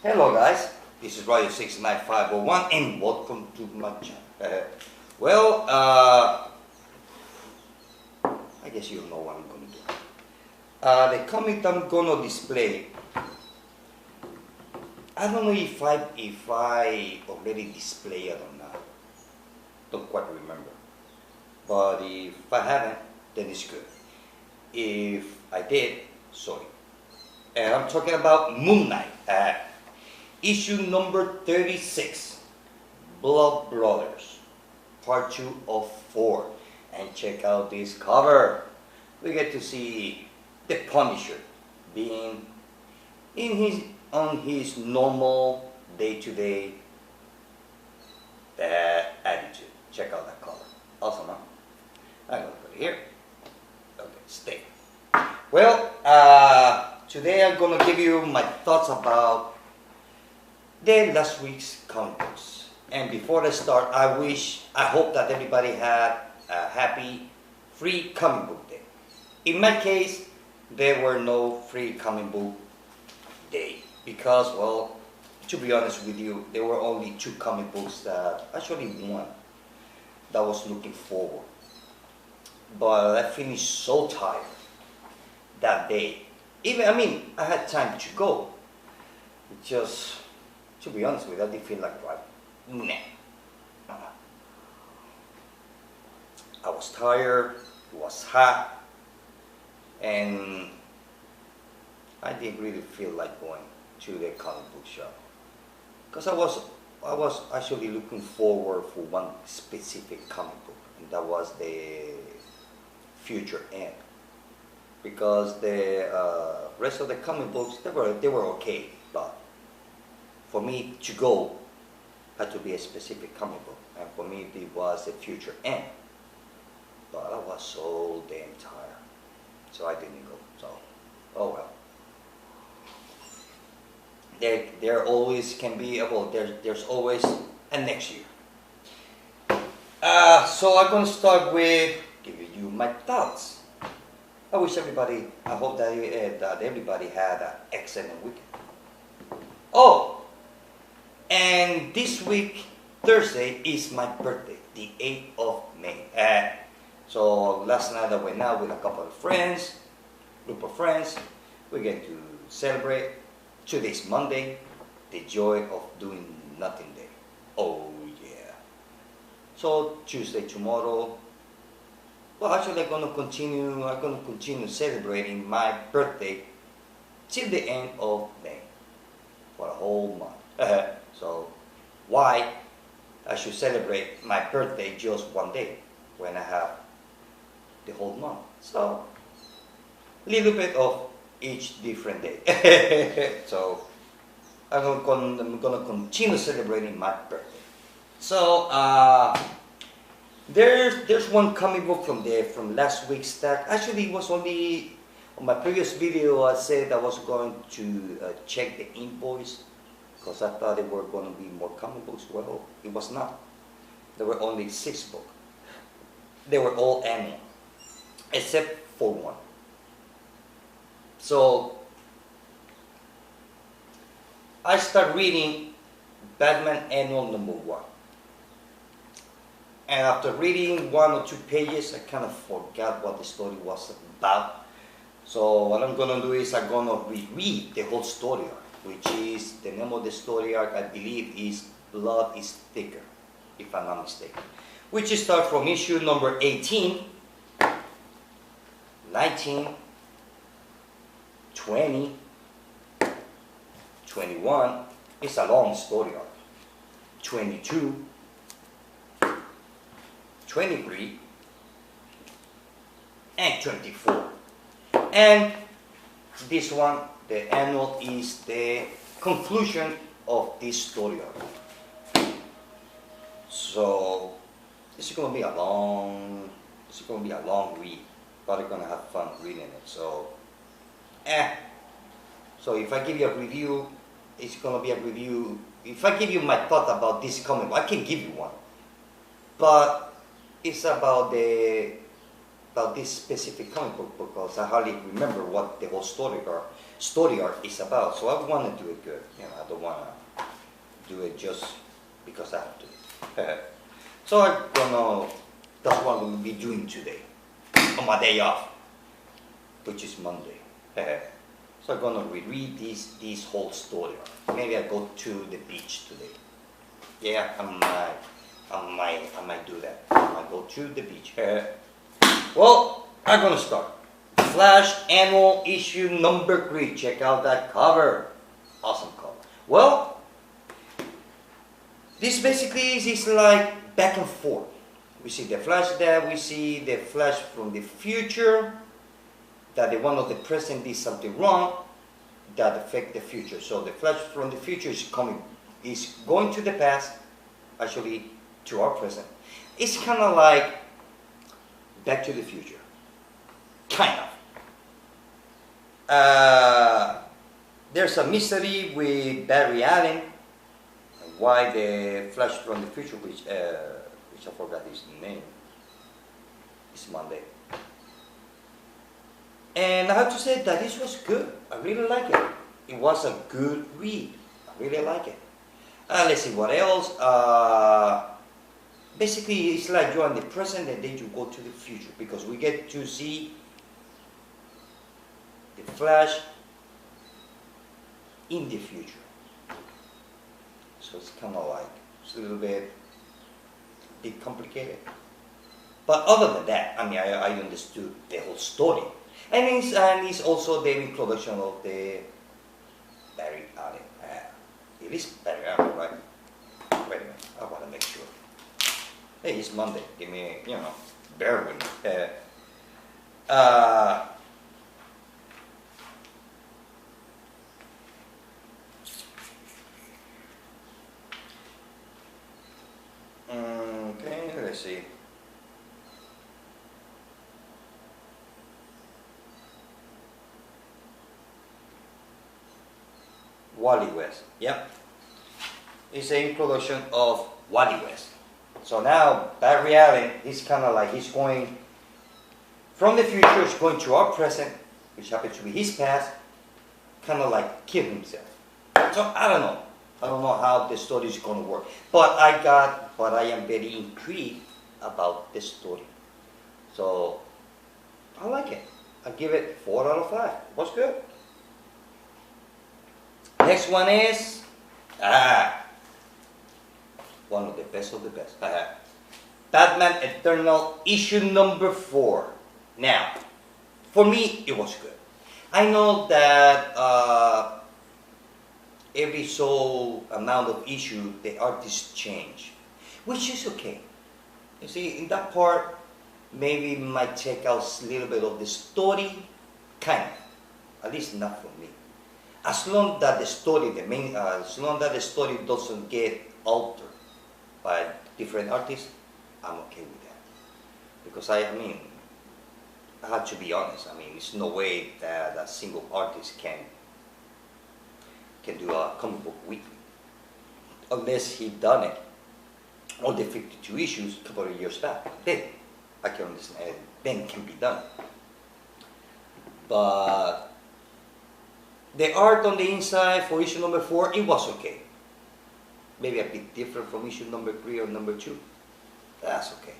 Hello guys, this is Radio 69501 and welcome to my channel. I guess you know what I'm going to do. The comic I'm going to display, I don't know if I already displayed it or not. Don't quite remember. But if I haven't, then it's good. If I did, sorry. And I'm talking about Moon Knight. Issue number 36, Blood Brothers, part 2 of 4. And check out this cover. We get to see the Punisher being on his normal day-to-day attitude. Check out that cover. Awesome, huh? I'm going to put it here. Okay, stay. Well, today I'm going to give you my thoughts about the last week's comic books. And before I start, I hope that everybody had a happy free comic book day. In my case, there were no free comic book day because, well, to be honest with you, there were only 2 comic books that, actually one, that was looking forward. But I finished so tired that day. I had time to go. It just, to be honest with you, I didn't feel like driving. Nah. I was tired, it was hot, and I didn't really feel like going to the comic book shop. Because I was actually looking forward for one specific comic book, and that was the Future End. Because the rest of the comic books, they were okay, but for me to go had to be a specific comic book, and for me it was the Future End. But I was so damn tired, so I didn't go. So, oh well. There always can be, well, there's always a next year. So I'm gonna start with giving you my thoughts. I hope that everybody had an excellent weekend. Oh, and this week, Thursday, is my birthday, the 8th of May. So last night I went out with a couple of friends, group of friends. We get to celebrate. Today's Monday, the joy of doing nothing day. Oh yeah. So Tuesday, tomorrow. Well, actually, I'm gonna continue celebrating my birthday till the end of May, for a whole month. So, why I should celebrate my birthday just one day when I have the whole month? So, a little bit of each different day. So, I'm gonna continue celebrating my birthday. So, There's one comic book from last week's stack. Actually, it was only on my previous video. I said I was going to check the invoice because I thought there were going to be more comic books. Well, it was not. There were only 6 books. They were all annual, except for one. So I start reading Batman Annual number 1. And after reading 1 or 2 pages, I kind of forgot what the story was about. So what I'm going to do is I'm going to reread the whole story arc, which is, the name of the story arc, I believe, is Blood is Thicker, if I'm not mistaken. Which starts from issue number 18, 19, 20, 21, it's a long story arc, 22, 23, and 24. And this one, the annual, is the conclusion of this story arc. So it's going to be a long read, but I'm going to have fun reading it. So, So if I give you a review, it's going to be a review. If I give you my thought about this comic, I can give you one. But it's about the about this specific comic book because I hardly remember what the whole story arc is about. So I want to do it good. I don't want to do it just because I have to. So that's what I'm going to be doing today on my day off, which is Monday. So I'm going to reread this whole story arc. Maybe I go to the beach today. Yeah, I might do that. I might go to the beach. Well, I'm gonna start. Flash Annual Issue number 3. Check out that cover. Awesome cover. Well, this basically is like back and forth. We see the Flash there, we see the Flash from the future, that the one of the present did something wrong, that affect the future. So the Flash from the future is going to the past, actually to our present. It's kind of like Back to the Future, kind of. There's a mystery with Barry Allen, why the Flash from the future, which I forgot his name, is Monday. And I have to say that this was good. I really like it. It was a good read. I really like it. Let's see what else. Basically, it's like you're in the present and then you go to the future because we get to see the Flash in the future. So it's kind of like, it's a little bit complicated. But other than that, I mean, I understood the whole story. And it's also the introduction of the Barry Allen. It is Barry Allen, right? Wait a minute, I want to make sure. Hey, it's Monday. Give me, bear with me. Okay, let's see. Wally West. Yep. It's an introduction of Wally West. So now Barry Allen, he's kind of like he's going from the future, he's going to our present, which happens to be his past, kind of like kill himself. So I don't know how the story is going to work, but I am very intrigued about the story. So I like it. I give it 4 out of 5. What's good? Next one is one of the best of the best. Batman Eternal issue number 4. Now, for me, it was good. I know that every so amount of issue, the artists change, which is okay. You see, in that part, maybe might take out a little bit of the story, kind of. At least not for me. As long that the story, as long that the story doesn't get altered by different artists, I'm okay with that. Because I have to be honest. It's no way that a single artist can do a comic book weekly, unless he done it all the 52 issues a couple of years back. Then I can understand. Then it can be done. But the art on the inside for issue number 4, it was okay. Maybe a bit different from issue number 3 or number 2. That's okay.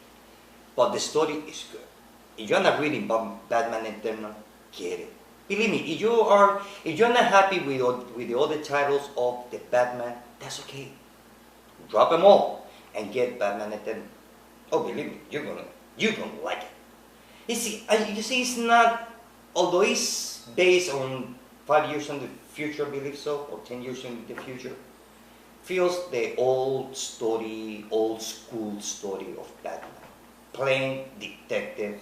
But the story is good. If you're not reading Batman Eternal, get it. Believe me, if you're not happy with the other titles of the Batman, that's okay. Drop them all and get Batman Eternal. Oh, believe me, you're gonna like it. You see, it's not, although it's based on 5 years in the future, I believe so, or 10 years in the future, feels the old school story of Batman. Plain detective,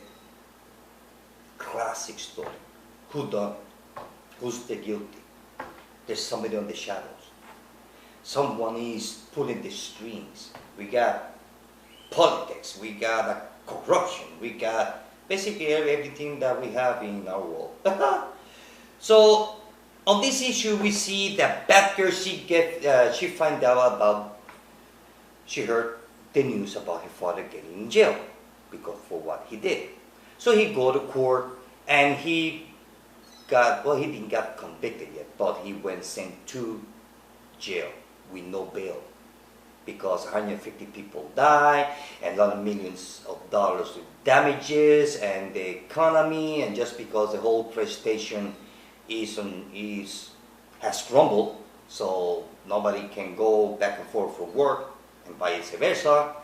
classic story. Who done? Who's the guilty? There's somebody on the shadows. Someone is pulling the strings. We got politics, we got corruption, we got basically everything that we have in our world. So on this issue, we see that Batgirl, she find out about, she heard the news about her father getting in jail for what he did. So he go to court and he got, well, he didn't get convicted yet, but he went sent to jail with no bail because 150 people died and a lot of millions of dollars with damages and the economy, and just because the whole PlayStation has crumbled, so nobody can go back and forth for work and vice versa.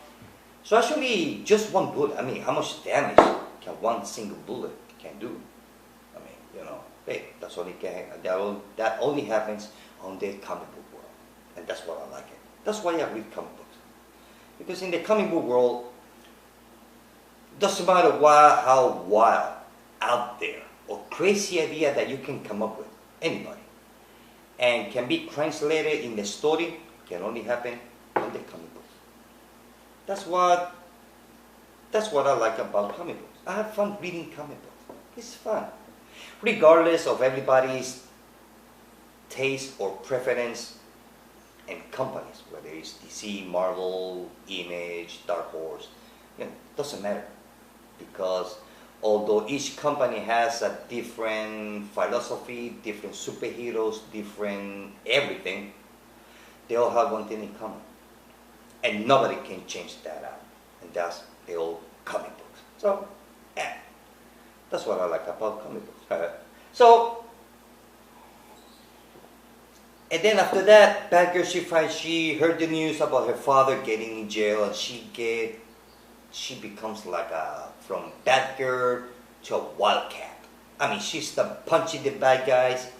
So actually, just one bullet, I mean, how much damage can one single bullet can do? I mean, you know, hey, that only happens on the comic book world, and that's what I like it. That's why I read comic books, because in the comic book world, doesn't matter how wild, out there, or crazy idea that you can come up with, anybody, and can be translated in the story, can only happen on the comic books. That's what I like about comic books. I have fun reading comic books. It's fun, regardless of everybody's taste or preference and companies, whether it's DC, Marvel, Image, Dark Horse, doesn't matter, because although each company has a different philosophy, different superheroes, different everything, they all have one thing in common, and nobody can change that out, and that's the old comic books. So, yeah, that's what I like about comic books. And then after that, bad girl, she heard the news about her father getting in jail, and she becomes like from bad girl to a wildcat. I mean, she started punching the bad guys,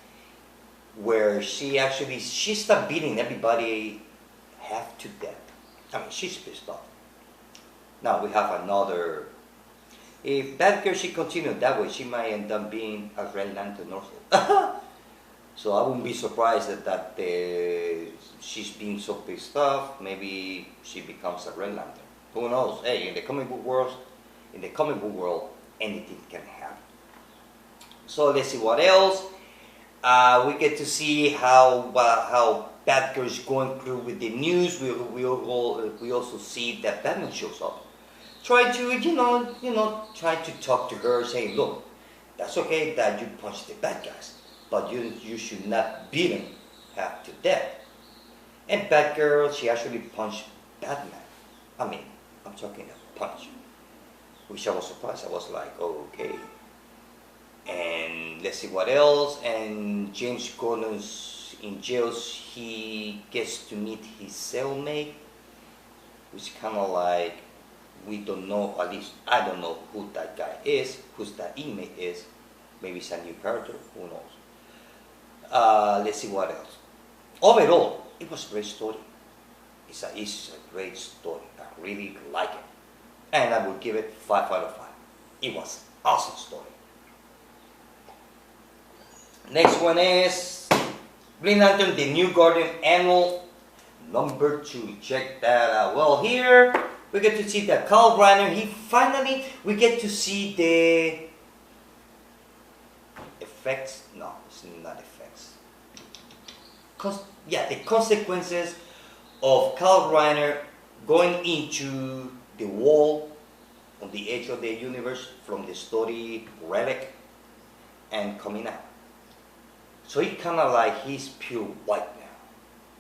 where she started beating everybody half to death. I mean, she's pissed off. Now we have another. If bad girl, she continued that way, she might end up being a Red Lantern also. So I wouldn't be surprised that she's being so pissed off. Maybe she becomes a Red Lantern. Who knows? Hey, in the comic book world, anything can happen. So let's see what else. We get to see how Batgirl is going through with the news. We also see that Batman shows up, try to try to talk to her, saying, look, that's okay that you punched the bad guys, but you should not beat him half to death. And Batgirl, she actually punched Batman. I mean, I'm talking a punch, which I was surprised. I was like, oh, okay. And let's see what else. And James Gordon's in jail. He gets to meet his cellmate, which kind of like, we don't know, at least I don't know who that guy is, who's that inmate is. Maybe it's a new character, who knows. Let's see what else. Overall, it was a great story. It's a great story. I really like it. And I would give it 5 out of 5. It was an awesome story. Next one is Green Lantern, the New Guardian Annual #2. Check that out. Well, here we get to see that Kyle Rayner, we get to see the effects. No, it's not effects. The consequences of Kyle Rayner going into the wall on the edge of the universe from the story Relic and coming out. So he kind of like, he's pure white now.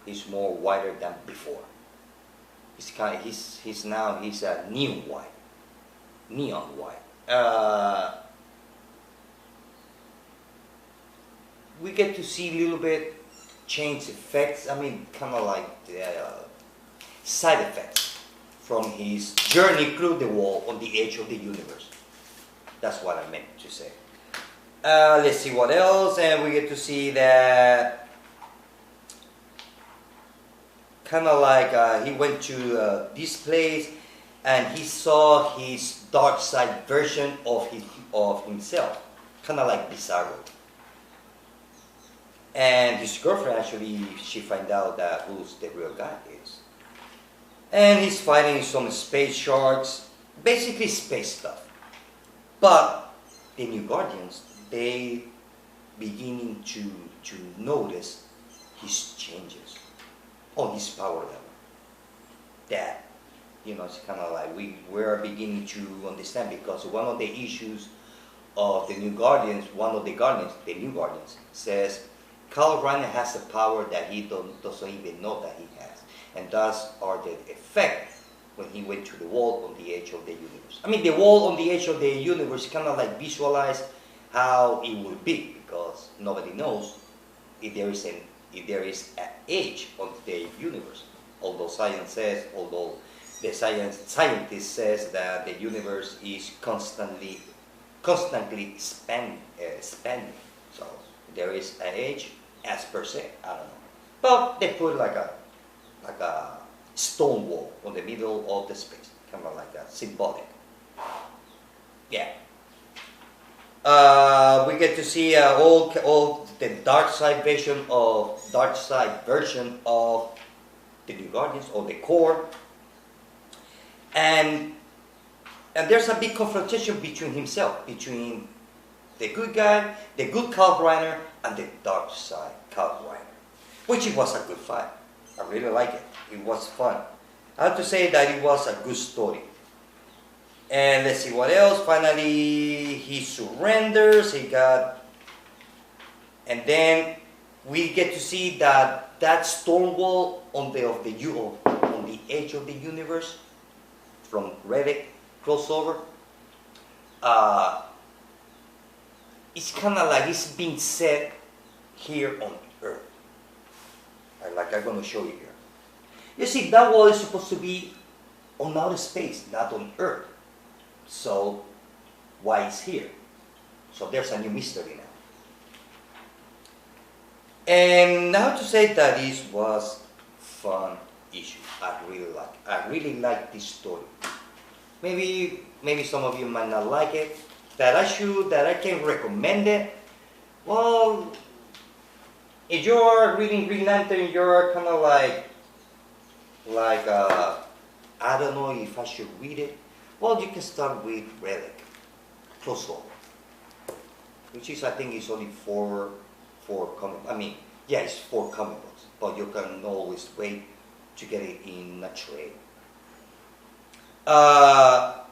He's more whiter than before. He's a neon white. We get to see a little bit change effects. I mean, kind of like side effects from his journey through the wall on the edge of the universe. That's what I meant to say. Let's see what else, and we get to see that kind of like he went to this place and he saw his dark side version of himself, kind of like Bizarro. And his girlfriend actually, she find out that who's the real guy is. And he's fighting some space sharks, basically space stuff. But the New Guardians, they beginning to notice his changes on his power level. That It's kind of like we're beginning to understand, because one of the issues of the new Guardians, one of the Guardians, the new Guardians, says Kyle Rayner has a power that he doesn't even know that he has, and thus are the effect when he went to the wall on the edge of the universe. I mean, the wall on the edge of the universe kind of like visualize how it will be, because nobody knows if there is an edge on the universe. Although the scientist says that the universe is constantly expanding. So there is an edge as per se. I don't know, but they put like a stone wall on the middle of the space, kind of like that, symbolic. Yeah. We get to see all the dark side version of the New Guardians, or the core, and there's a big confrontation between the good guy, the good Kyle Rayner, and the dark side Kyle Rayner, which it was a good fight. I really like it. It was fun. I have to say that it was a good story. And let's see what else. Finally, he surrenders. And then we get to see that storm wall on the edge of the universe from Reddit crossover. It's kind of like it's being set here on Earth. I'm going to show you here. You see, that wall is supposed to be on outer space, not on Earth. So, why is here? So there's a new mystery now. And I have to say that this was fun issue. I really like this story. Maybe some of you might not like it. That I can recommend it. Well, if you're reading Green Lantern, you're kind of like I don't know if I should read it. Well, you can start with Relic crossover, which is, I think, is only four comic. I mean, yeah, it's 4 comic books, but you can always wait to get it in a trade. I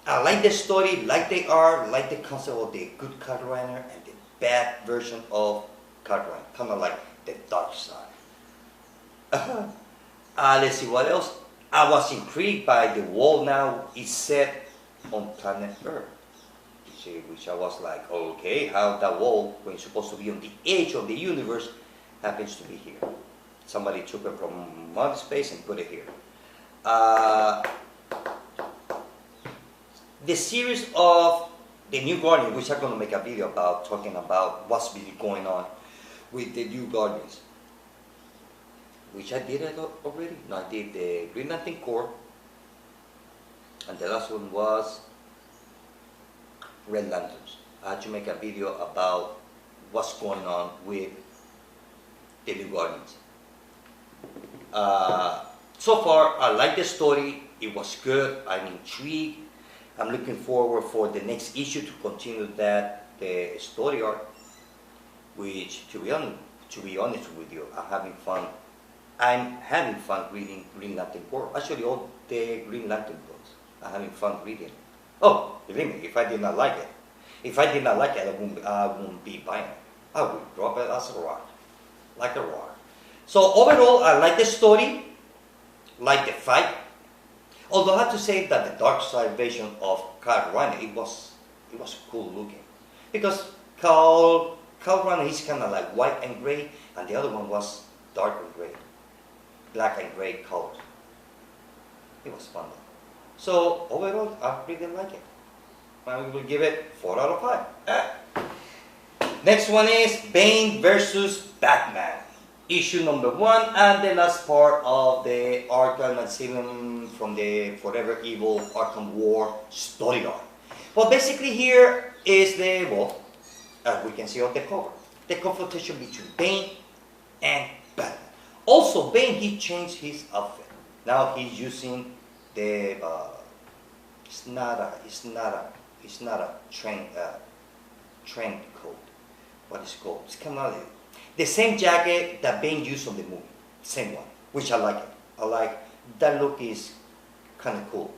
like the story, like the art, like the concept of the good Kyle Rayner and the bad version of Kyle Rayner, kind of like the dark side. Let's see what else. I was intrigued by the wall now is set on planet Earth, which I was like, okay, how that wall, when it's supposed to be on the edge of the universe, happens to be here. Somebody took it from outer space and put it here. The series of the New Guardians, which I'm going to make a video about, talking about what's really going on with the New Guardians, which I did already. No, I did the Green Lantern Corps, and the last one was Red Lanterns. I had to make a video about what's going on with the New Guardians. So far, I like the story. It was good. I'm intrigued. I'm looking forward for the next issue to continue the story arc, which, to be honest with you, I'm having fun reading Green Lantern Corps. Actually, all the Green Lantern books, I'm having fun reading. Oh, believe me, if I did not like it, I wouldn't be buying it. I would drop it as a rock, like a rock. So overall, I like the story, like the fight. Although I have to say that the dark side version of Kyle Rayner, it was cool looking, because Kyle Rayner is kind of like white and gray, and the other one was dark and gray, black and gray colors. It was fun though. So overall, I really like it. I will give it 4 out of 5. Next one is Bane versus Batman, issue number 1, and the last part of the Arkham Asylum from the Forever Evil Arkham War story arc. Well, basically here is as we can see on the cover, the confrontation between Bane and Batman. Also, Bane, he changed his outfit. Now he's using the it's not a trend coat. What is it called? It's kind of like the same jacket that Bane used on the movie, same one, which I like it. I like that look. Is kind of cool.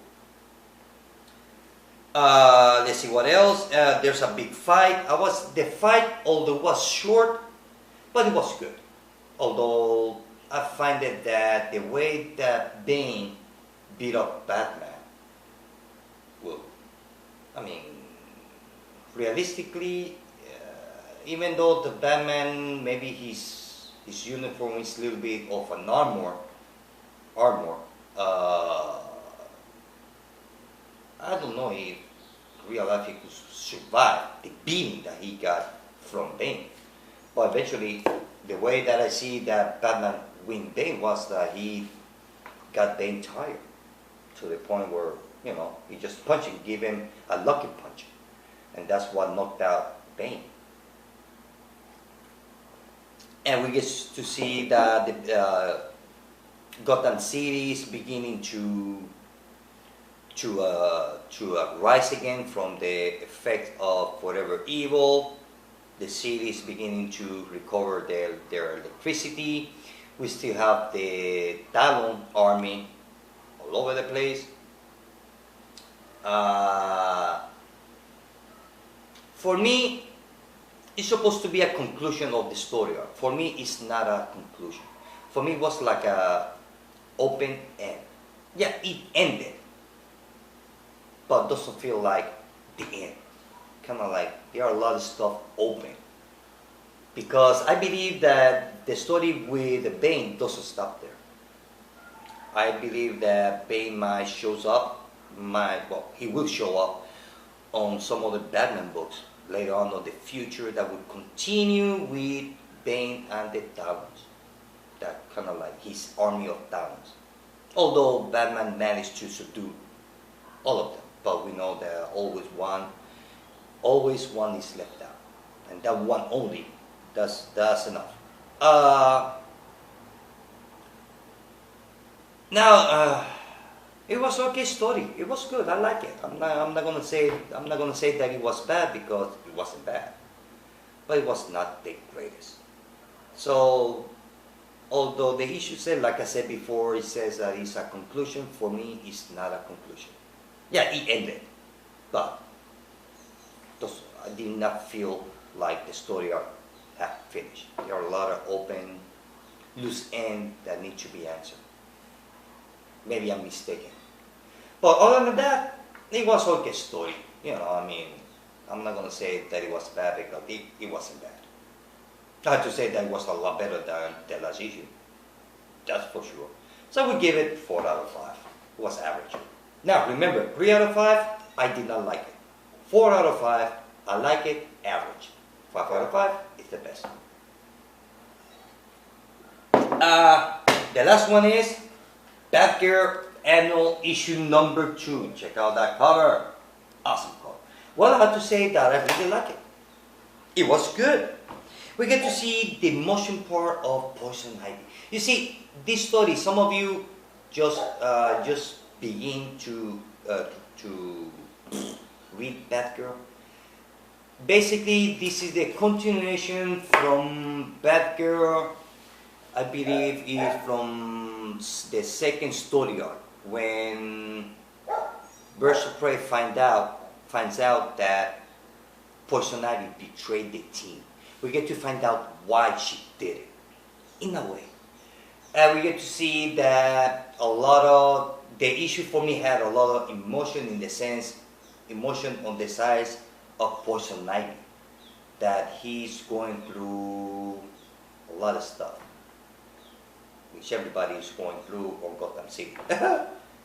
Let's see what else. There's a big fight. The fight, although was short, but it was good. Although I find it that the way that Bane beat up Batman, well, I mean, realistically, even though the Batman, maybe his uniform is a little bit of an armor, I don't know if real life he could survive the beating that he got from Bane. But eventually, the way that I see that Batman win Bane was that he got Bane tired to the point where, you know, he just punched him, give him a lucky punch. And that's what knocked out Bane. And we get to see that the Gotham City is beginning to rise again from the effect of whatever evil. The city is beginning to recover their electricity. We still have the Talon army all over the place. For me, it's supposed to be a conclusion of the story arc. For me, it's not a conclusion. For me, it was like a open end. Yeah, it ended, but doesn't feel like the end. Kind of like there are a lot of stuff open. Because I believe that the story with Bane doesn't stop there. I believe that Bane might shows up, he will show up on some of the Batman books later on in the future that will continue with Bane and the Talons. That kind of like his army of Talons. Although Batman managed to subdue all of them, but we know that always one is left out, and that one only, that's enough. Now, it was okay story. It was good. I like it. I'm not gonna say that it was bad because it wasn't bad, but it was not the greatest. So, although the issue said, like I said before, it says that it's a conclusion. For me, it's not a conclusion. Yeah, it ended, but I did not feel like the story arc had finished. There are a lot of open, loose ends that need to be answered. Maybe I'm mistaken. But other than that, it was okay story. You know, I mean, I'm not going to say that it was bad because it wasn't bad. I have to say that it was a lot better than the last issue. That's for sure. So we give it 4 out of 5. It was average. Now, remember, 3 out of 5, I did not like it. 4 out of 5, I like it, average. 5 out of 5 is the best. The last one is Batgirl Annual Issue number 2. Check out that cover. Awesome cover. Well, I have to say that I really like it. It was good. We get to see the motion part of Poison Ivy. You see, this story, some of you just begin to read Batgirl. Basically, this is the continuation from Batgirl. I believe is from the second story arc when Birds of Prey finds out that Poison Ivy betrayed the team. We get to find out why she did it, in a way. And we get to see that a lot of the issue for me had a lot of emotion in the sense, emotion on the sides of Poison Ivy, that he's going through a lot of stuff, which everybody is going through on Gotham City.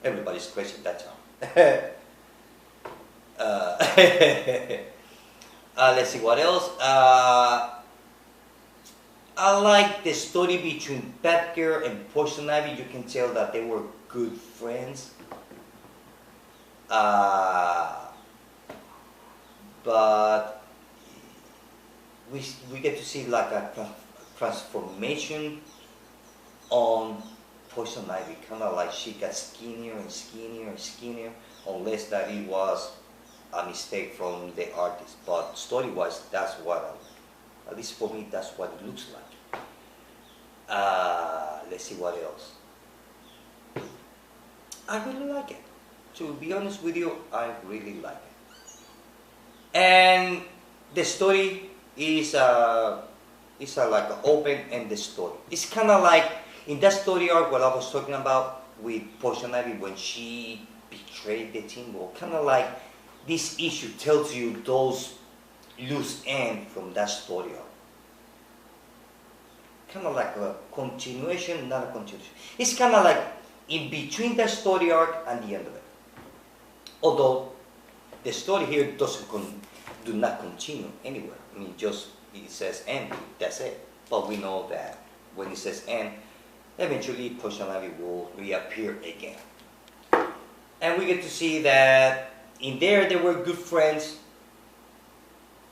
Everybody's crazy at that time. Let's see what else. I like the story between Batgirl and Poison Ivy. You can tell that they were good friends. But we get to see like a transformation on Poison Ivy. Kind of like she got skinnier and skinnier and skinnier, unless that it was a mistake from the artist. But story-wise, that's what, at least for me, that's what it looks like. Let's see what else. I really like it. To be honest with you, I really like it. And the story is like an open-ended story. It's kind of like in that story arc what I was talking about with Poison Ivy when she betrayed the team. Well, kind of like this issue tells you those loose ends from that story arc. Kind of like a continuation, not a continuation. It's kind of like in between the story arc and the end of it. Although the story here do not continue anywhere. I mean, just it says end. That's it. But we know that when it says end, eventually Poison Ivy will reappear again. And we get to see that in there they were good friends,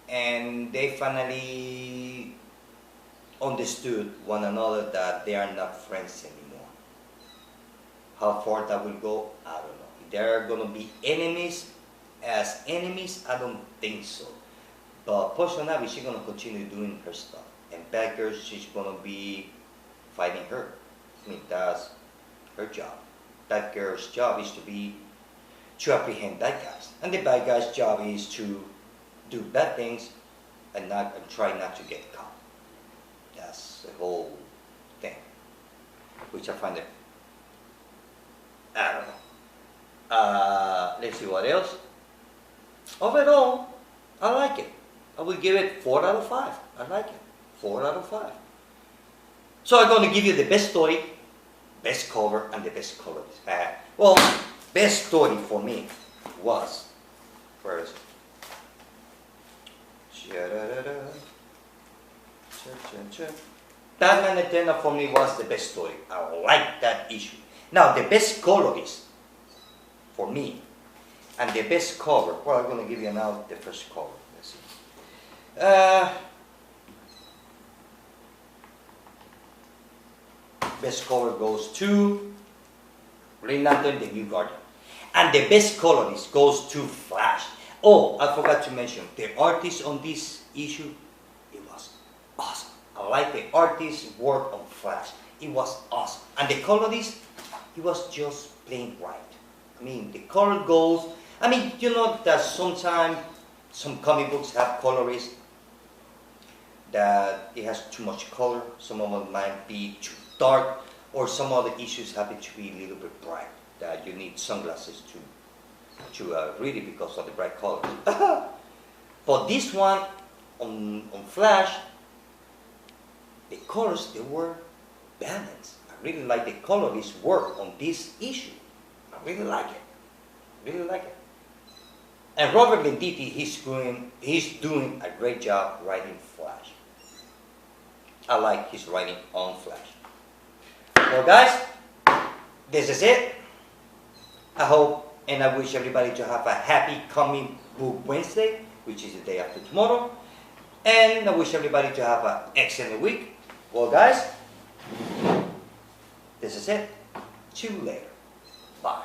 and they finally understood one another that they are not friends anymore. How far that will go, I don't know. If they're gonna be enemies, I don't think so. But Poison Ivy, she's gonna continue doing her stuff, and Batgirl, she's gonna be fighting her. I mean, that's her job. Batgirl's job is to apprehend bad guys, and the bad guy's job is to do bad things and try not to get caught. That's the whole thing, which I find it, I don't know. Let's see what else. Overall, I like it. I will give it 4 out of 5. I like it. 4 out of 5. So I'm going to give you the best story, best cover, and the best colors. Well, best story for me was first. Batman Eternal for me was the best story. I like that issue. Now the best colorist for me and the best cover. Well, I'm going to give you now the first cover. Let's see. Best cover goes to Green Lantern, the New Guardian. And the best colorist goes to Flash. Oh, I forgot to mention, the artist on this issue, it was awesome. I like the artist's work on Flash. It was awesome. And the colorist, it was just plain right. I mean, the color goes, I mean, you know that sometimes some comic books have colorists that it has too much color. Some of them might be too dark, or some other issues happen to be a little bit bright, that you need sunglasses to read it because of the bright colors. But this one, on Flash, the colors, they were balanced. I really like the colorist's work on this issue. I really like it. Really like it. And Robert Venditti, he's doing a great job writing Flash. I like his writing on Flash. Well, guys, this is it. I hope and I wish everybody to have a happy comic book Wednesday, which is the day after tomorrow. And I wish everybody to have an excellent week. Well, guys, this is it. See you later. Bye.